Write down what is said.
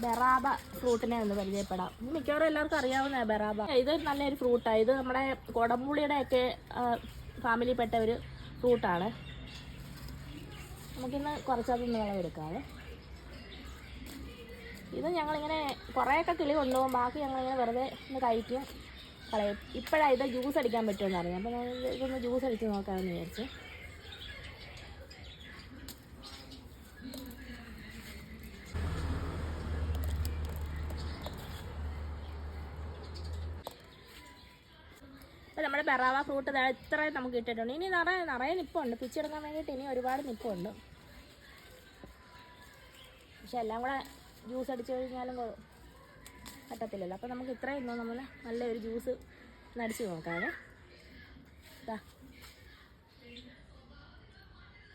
ബെറാബ ഫ്രൂട്ടിനെ ഒന്ന് പരിചയപ്പെടാം. മിക്കവാറും എല്ലാവർക്കും അറിയാവുന്ന ബെറാബ. ഇത് നല്ലൊരു ഫ്രൂട്ടാണ്. ഇത് നമ്മുടെ കൊടംപുളിയുടെ ഒക്കെ ഫാമിലിയിൽപ്പെട്ട ഒരു ഫ്രൂട്ടാണ്. നമുക്കിന്ന് കുറച്ചതൊന്ന് വിളവെടുക്കാവേ. ഇത് ഞങ്ങളിങ്ങനെ കുറേയൊക്കെ കിളി കൊണ്ടുപോകും, ബാക്കി ഞങ്ങളിങ്ങനെ വെറുതെ ഒന്ന് കഴിക്കും, കളയും. ഇപ്പോഴാണ് ഇത് ജ്യൂസ് അടിക്കാൻ പറ്റുമെന്ന് അറിയാം. അപ്പോൾ ഞാൻ ഇതൊന്ന് ജ്യൂസ് അടിച്ച് നോക്കാമെന്ന് വിചാരിച്ചു. അപ്പോൾ നമ്മുടെ ബെറാവ ഫ്രൂട്ട് ഇത്രയും നമുക്ക് ഇട്ടിട്ടുണ്ട്. ഇനി നിറയെ നിപ്പുണ്ട്, പിച്ചെടുക്കാൻ വേണ്ടിയിട്ട് ഇനി ഒരുപാട് നിപ്പുണ്ട്. പക്ഷെ എല്ലാം കൂടെ ജ്യൂസ് അടിച്ചു കഴിഞ്ഞാലും പറ്റത്തില്ലല്ലോ. അപ്പോൾ നമുക്ക് ഇത്രയും നമ്മൾ നല്ലൊരു ജ്യൂസ് അടിച്ച് നോക്കാമേ.